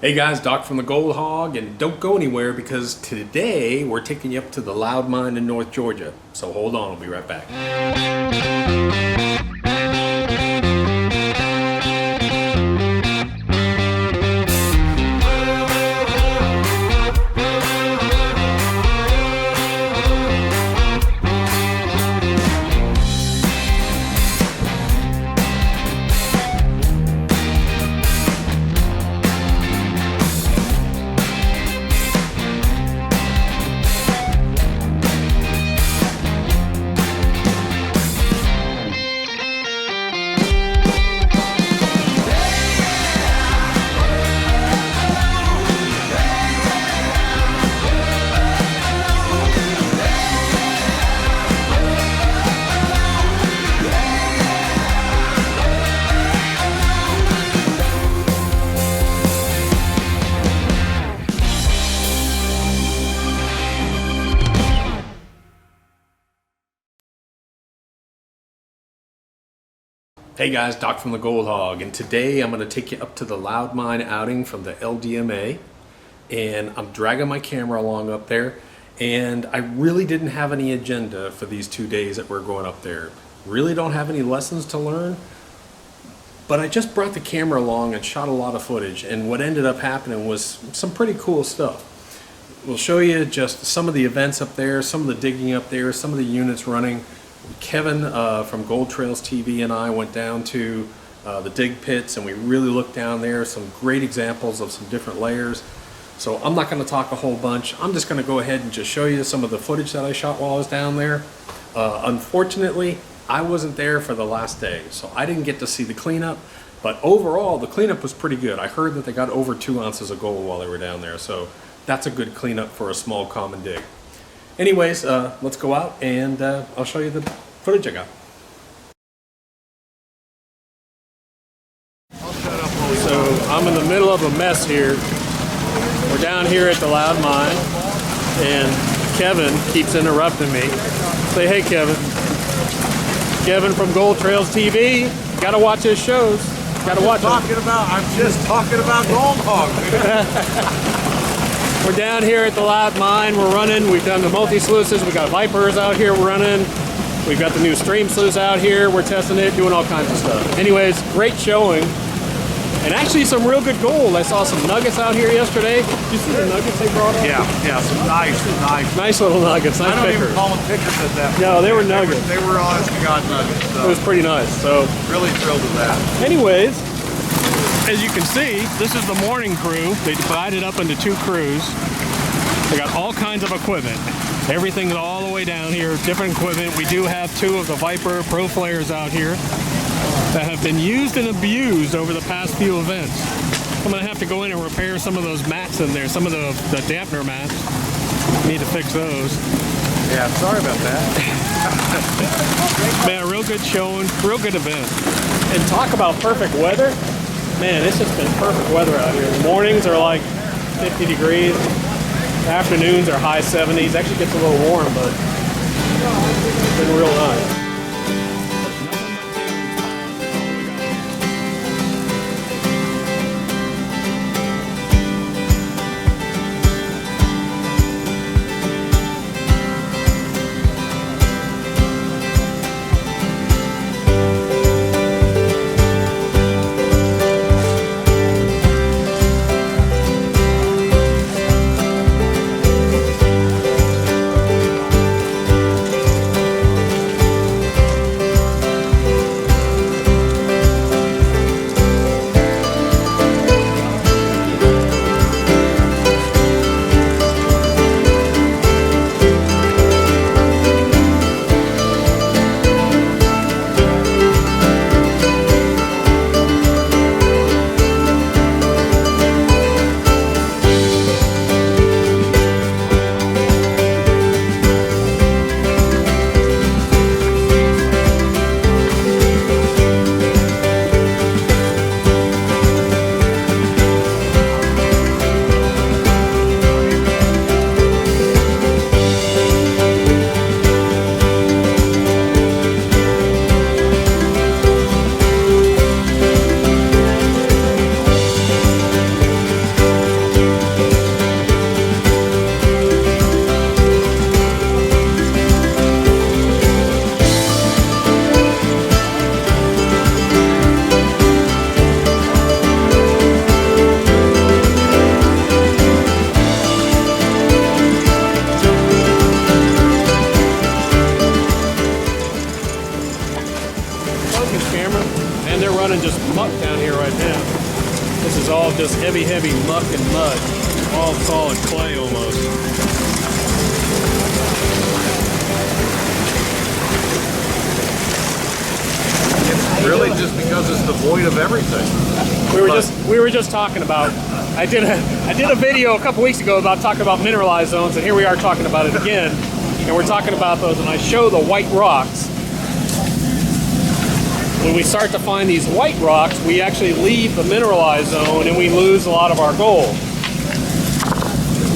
Hey guys, Doc from the GoldHog, and don't go anywhere because today we're taking you up to the Loud Mine in North Georgia. So hold on, we'll be right back. Hey guys, Doc from the GoldHog, and today I'm going to take you up to the Loud Mine outing from the LDMA, and I'm dragging my camera along up there, and I really didn't have any agenda for these 2 days that we're going up there. Really don't have any lessons to learn, but I just brought the camera along and shot a lot of footage, and what ended up happening was some pretty cool stuff. We'll show you just some of the events up there, some of the digging up there, some of the units running. Kevin from Gold Trails TV and I went down to the dig pits, and we really looked down there. Some great examples of some different layers. So I'm not going to talk a whole bunch. I'm just going to go ahead and just show you some of the footage that I shot while I was down there. Unfortunately, I wasn't there for the last day, so I didn't get to see the cleanup. But overall, the cleanup was pretty good. I heard that they got over 2 ounces of gold while they were down there, so that's a good cleanup for a small common dig. Anyways, let's go out and I'll show you the footage I got. So I'm in the middle of a mess here. We're down here at the Loud Mine, and Kevin keeps interrupting me. Say hey, Kevin. Kevin from Gold Trails TV. Gotta watch his shows. Gotta watch them. I'm just talking about GoldHog. We're down here at the Loud Mine. We're running. We've done the multi-sluices. We got Vipers out here running. We've got the new stream sluice out here. We're testing it, doing all kinds of stuff. Anyways, great showing. And actually some real good gold. I saw some nuggets out here yesterday. Did you see the nuggets they brought up? Yeah, some nice little nuggets. Nice I don't pickers. even call them pickers at that point. No, they were nuggets. They were honest to God nuggets. So it was pretty nice. So really thrilled with that. Anyways, as you can see, this is the morning crew. They divided up into 2 crews. They got all kinds of equipment. Everything's all the way down here, different equipment. We do have 2 of the Viper Pro flares out here that have been used and abused over the past few events. I'm gonna have to go in and repair some of those mats in there, some of the dampener mats. Need to fix those. Yeah, sorry about that. Man, real good showing, real good event. And talk about perfect weather. Man, it's just been perfect weather out here. The mornings are like 50 degrees. Afternoons are high 70s. Actually gets a little warm, but it's been real nice. all just heavy muck and mud. All solid clay almost. It's really just because it's devoid of everything. We were just talking about, I did a video a couple weeks ago about talking about mineralized zones, and here we are talking about it again. And we're talking about those, and I show the white rocks. When we start to find these white rocks, we actually leave the mineralized zone and we lose a lot of our gold.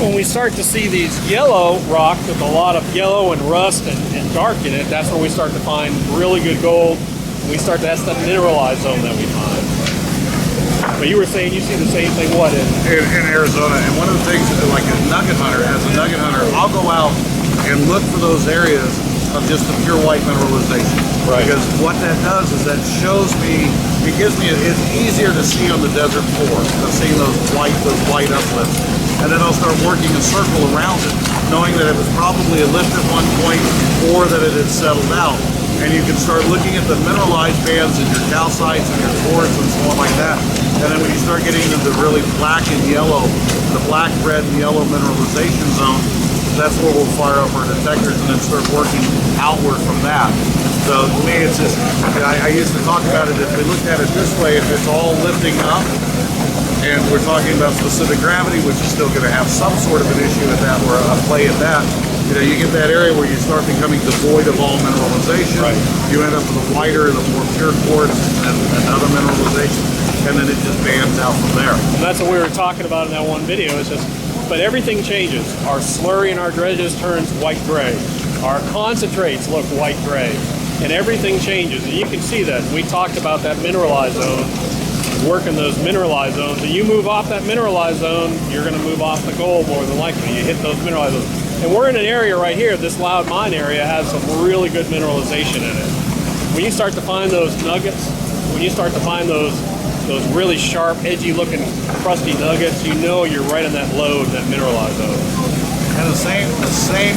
When we start to see these yellow rocks with a lot of yellow and rust and dark in it, that's where we start to find really good gold. And we start to, that's the mineralized zone that we find. But you were saying you see the same thing, what, in Arizona? And one of the things, like a nugget hunter, as a nugget hunter, I'll go out and look for those areas of just the pure white mineralization. Right. Because what that does is that shows me, it gives me, it's easier to see on the desert floor, of seeing those white uplifts. And then I'll start working a circle around it, knowing that it was probably a lift at one point or that it had settled out. And you can start looking at the mineralized bands in your calcites and your quartz and so on like that. And then when you start getting into the really black and yellow, the black, red, and yellow mineralization zone, that's where we'll fire up our detectors and then start working outward from that. So to me, it's just, I used to talk about it, if we looked at it this way, if it's all lifting up, and we're talking about specific gravity, which is still going to have some sort of an issue at that, or a play at that, you know, you get that area where you start becoming devoid of all mineralization. Right. You end up with a whiter, the more pure quartz and other mineralization, and then it just bands out from there. And that's what we were talking about in that one video. It's just, but everything changes. Our slurry and our dredges turns white-gray. Our concentrates look white-gray. And everything changes. And you can see that. We talked about that mineralized zone, working those mineralized zones. And you move off that mineralized zone, you're going to move off the gold more than likely. You hit those mineralized zones. And we're in an area right here, this Loud Mine area has some really good mineralization in it. When you start to find those nuggets, when you start to find those really sharp, edgy looking, crusty nuggets, you know you're right in that lode, that mineralized zone. And the same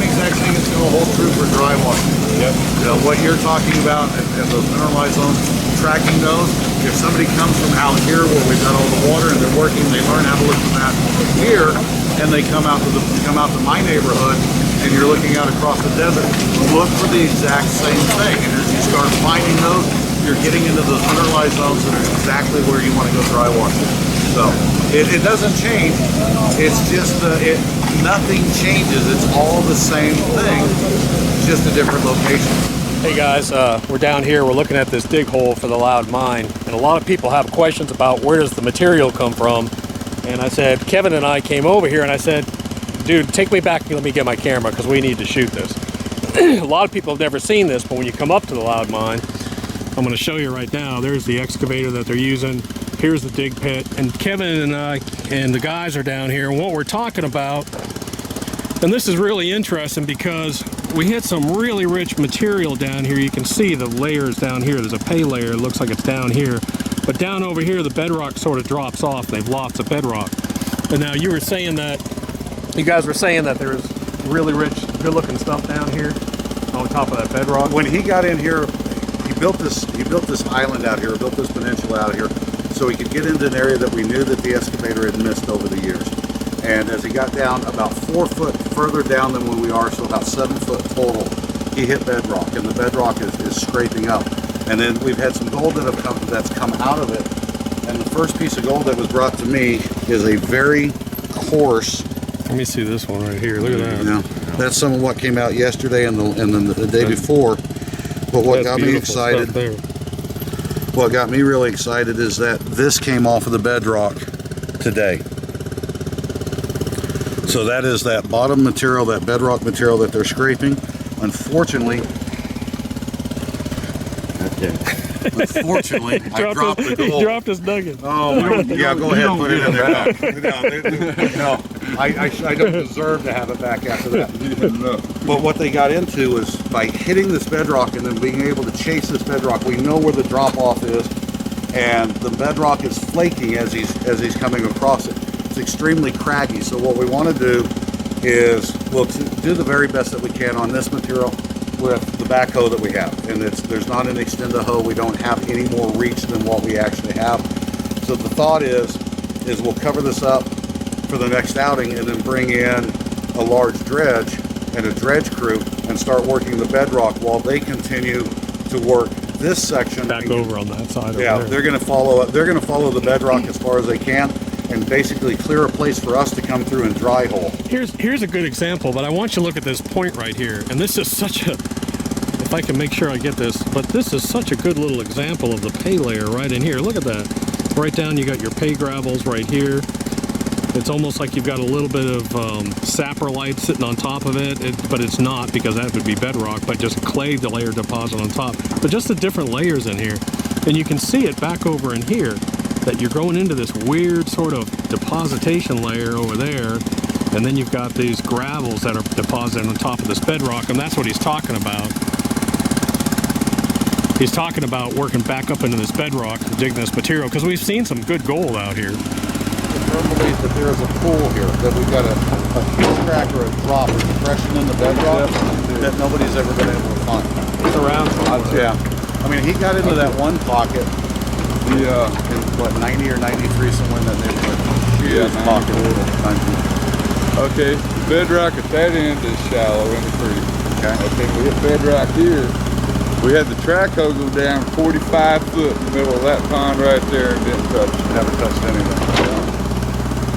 exact thing is going to hold true for dry water. Yep. You know, what you're talking about and those mineralized zones, tracking those, if somebody comes from out here where we've got all the water and they're working, they learn how to look for that here, and they come out to my neighborhood and you're looking out across the desert, look for the exact same thing. And as you start finding those, you're getting into those mineralized zones that are exactly where you want to go dry wash. So it doesn't change. It's just nothing changes. It's all the same thing, just a different location. Hey guys, we're down here. We're looking at this dig hole for the Loud Mine, and a lot of people have questions about where does the material come from. And I said, Kevin and I came over here, and I said, dude, take me back and let me get my camera because we need to shoot this. A lot of people have never seen this, but when you come up to the Loud Mine, I'm going to show you right now. There's the excavator that they're using. Here's the dig pit. And Kevin and I and the guys are down here. And what we're talking about, and this is really interesting because we hit some really rich material down here. You can see the layers down here. There's a pay layer. It looks like it's down here. But down over here, the bedrock sort of drops off. They've lots of bedrock. And now you were saying that, you guys were saying that there's really rich, good-looking stuff down here on top of that bedrock. When he got in here, he built this island out here, built this peninsula out here, so he could get into an area that we knew that the excavator had missed over the years. And as he got down about 4 foot further down than where we are, so about 7 foot total, he hit bedrock, and the bedrock is scraping up. And then we've had some gold that's come out of it. And the first piece of gold that was brought to me is a very coarse. Let me see this one right here. Look at that. You know, that's some of what came out yesterday and then the day before. But what got me excited, what got me really excited is that this came off of the bedrock today. So that is that bottom material, that bedrock material that they're scraping. Unfortunately, I dropped the gold. He dropped his nugget. Oh, yeah, go ahead and put it in there. No, I don't deserve to have it back after that. But what they got into is by hitting this bedrock and then being able to chase this bedrock, we know where the drop off is, and the bedrock is flaking as he's coming across it. It's extremely craggy. So what we want to do is we'll do the very best that we can on this material with the backhoe that we have, and there's not an extender hoe. We don't have any more reach than what we actually have. So the thought is is we'll cover this up for the next outing and then bring in a large dredge and a dredge crew and start working the bedrock while they continue to work this section Back over on that side. Yeah, over there. they're going to follow. They're going to follow the bedrock as far as they can, and basically clear a place for us to come through and dry hole. Here's a good example, but I want you to look at this point right here, and this is such a. If I can make sure I get this, but this is such a good little example of the pay layer right in here. Look at that. Right down, you got your pay gravels right here. It's almost like you've got a little bit of saprolite sitting on top of it, but it's not, because that would be bedrock, but just clay, the layer deposit on top. But just the different layers in here. And you can see it back over in here, that you're going into this weird sort of depositation layer over there, and then you've got these gravels that are deposited on top of this bedrock, and that's what he's talking about. He's talking about working back up into this bedrock to dig this material, because we've seen some good gold out here. I believe that there is a pool here, that we've got a huge crack or a drop or depression in the bedrock that nobody's ever been able to find. It's around somewhere. Yeah. I mean, he got into that one pocket in what, 90 or 93, somewhere in that neighborhood. Yeah, Pocket. Okay, the bedrock at that end is shallow in the creek. Okay. Okay, we hit bedrock here. We had the track hole go down 45 foot in the middle of that pond right there and didn't touch it. Never touched anything.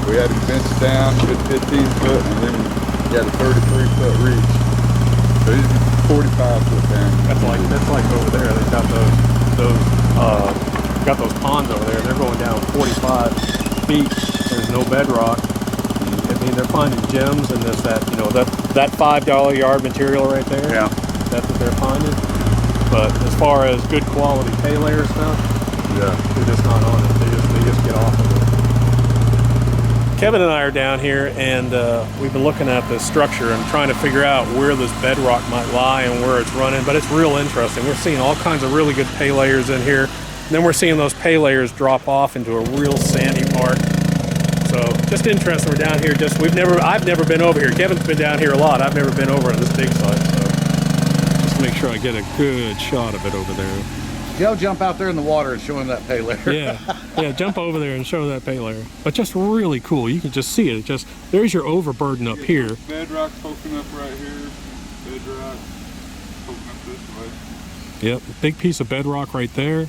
We had to fence down, good 15 foot, and then we got a 33 foot reach. So he's 45 foot down. That's like over there. They've got those ponds over there. They're going down 45 feet. There's no bedrock. I mean, they're finding gems in this, that $5 yard material right there. Yeah. That's what they're finding. But as far as good quality pay layer stuff, Yeah. they're just not on it. They just get off of it. Kevin and I are down here, and we've been looking at the structure and trying to figure out where this bedrock might lie and where it's running, but it's real interesting. We're seeing all kinds of really good pay layers in here, and then we're seeing those pay layers drop off into a real sandy part. So just interesting. We're down here. I've never been over here. Kevin's been down here a lot. I've never been over on this dig site. So just make sure I get a good shot of it over there. Joe, jump out there in the water and show him that pay layer. Yeah, jump over there and show that pay layer. But just really cool. You can just see it. There's your overburden up here. Bedrock poking up right here. Bedrock poking up this way. Yep, big piece of bedrock right there.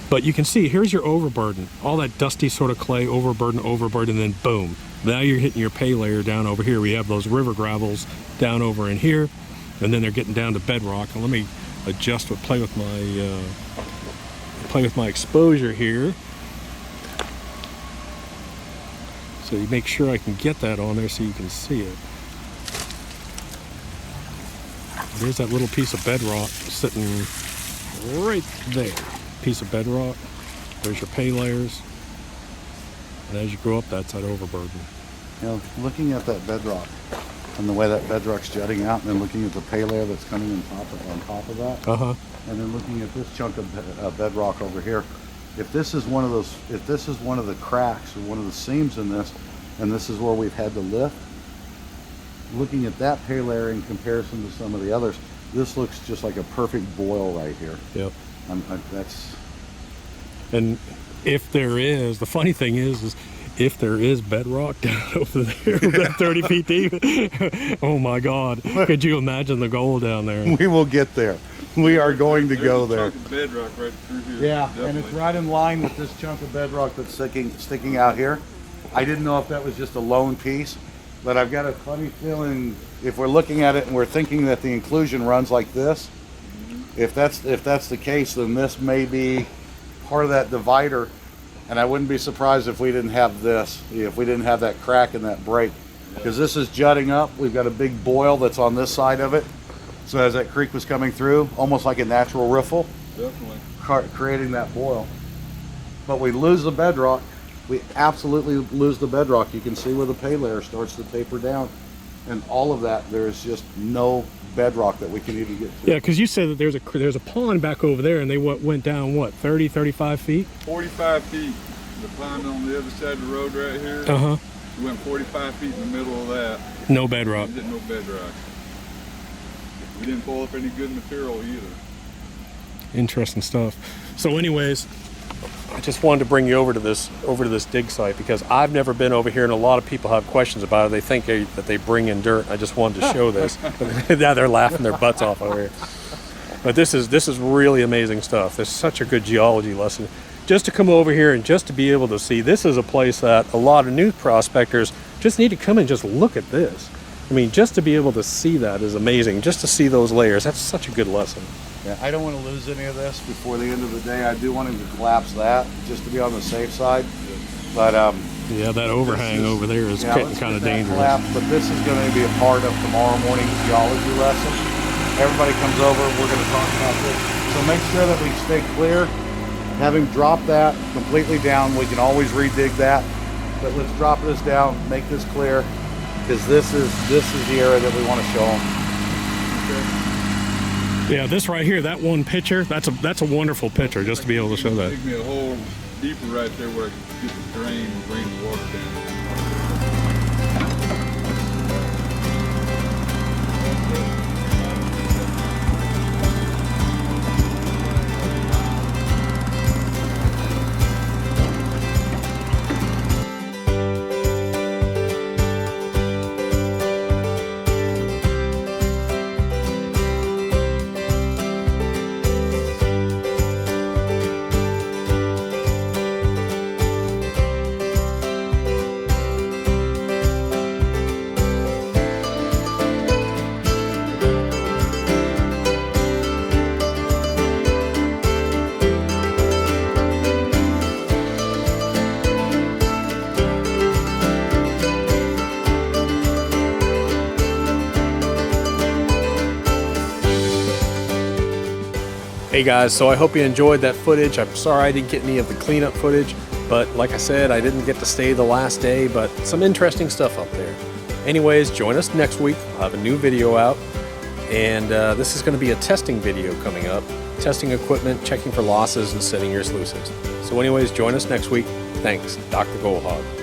But you can see, here's your overburden. All that dusty sort of clay, overburden, and then boom. Now you're hitting your pay layer down over here. We have those river gravels down over in here, and then they're getting down to bedrock. And let me adjust play with my exposure here. So you make sure I can get that on there so you can see it. There's that little piece of bedrock sitting right there. Piece of bedrock. There's your pay layers. And as you go up, that's that overburden. You know, looking at that bedrock and the way that bedrock's jutting out, and then looking at the pay layer that's coming on top of that, and then looking at this chunk of bedrock over here. If this is one of the cracks or one of the seams in this, and this is where we've had to lift, looking at that pay layer in comparison to some of the others, this looks just like a perfect boil right here. Yep. That's. And if there is, the funny thing is if there is bedrock down over there, about 30 feet deep, oh my God, could you imagine the gold down there? We will get there. We are going to go there. There's a chunk of bedrock right through here. Yeah, definitely. and it's right in line with this chunk of bedrock that's sticking out here. I didn't know if that was just a lone piece, but I've got a funny feeling if we're looking at it and we're thinking that the inclusion runs like this, if that's the case, then this may be part of that divider, and I wouldn't be surprised if we didn't have this, if we didn't have that crack and that break, because this is jutting up. We've got a big boil that's on this side of it, so as that creek was coming through, almost like a natural riffle, Definitely. creating that boil. But we lose the bedrock. We absolutely lose the bedrock. You can see where the pay layer starts to taper down, and all of that, there's just no bedrock that we can even get to. Yeah, because you said that there's a pond back over there, and they went down, what, 30, 35 feet? 45 feet. The pond on the other side of the road right here. Uh-huh. We went 45 feet in the middle of that. No bedrock. We didn't know bedrock. We didn't pull up any good material either. Interesting stuff. So anyways, I just wanted to bring you over to this dig site because I've never been over here, and a lot of people have questions about it. They think that they bring in dirt. I just wanted to show this. Now they're laughing their butts off over here. But this is really amazing stuff. This is such a good geology lesson. Just to come over here and just to be able to see, this is a place that a lot of new prospectors just need to come and just look at this. I mean, just to be able to see that is amazing. Just to see those layers, that's such a good lesson. Yeah, I don't want to lose any of this before the end of the day. I do want him to collapse that just to be on the safe side. But yeah, that overhang over there is getting kind of dangerous. But this is going to be a part of tomorrow morning's geology lesson. Everybody comes over, we're going to talk about this. So make sure that we stay clear. Having dropped that completely down, we can always redig that. But let's drop this down, make this clear, because this is the area that we want to show them. Okay. Yeah, this right here, that one picture, that's a wonderful picture, just to be able to show that. Dig me a hole deeper right there where I can get the drain the water down. Hey guys, so I hope you enjoyed that footage. I'm sorry I didn't get any of the cleanup footage, but like I said, I didn't get to stay the last day, but some interesting stuff up there. Anyways, join us next week. I'll have a new video out, and this is going to be a testing video coming up. Testing equipment, checking for losses, and setting your sluices. So anyways, join us next week. Thanks, Dr. GoldHog.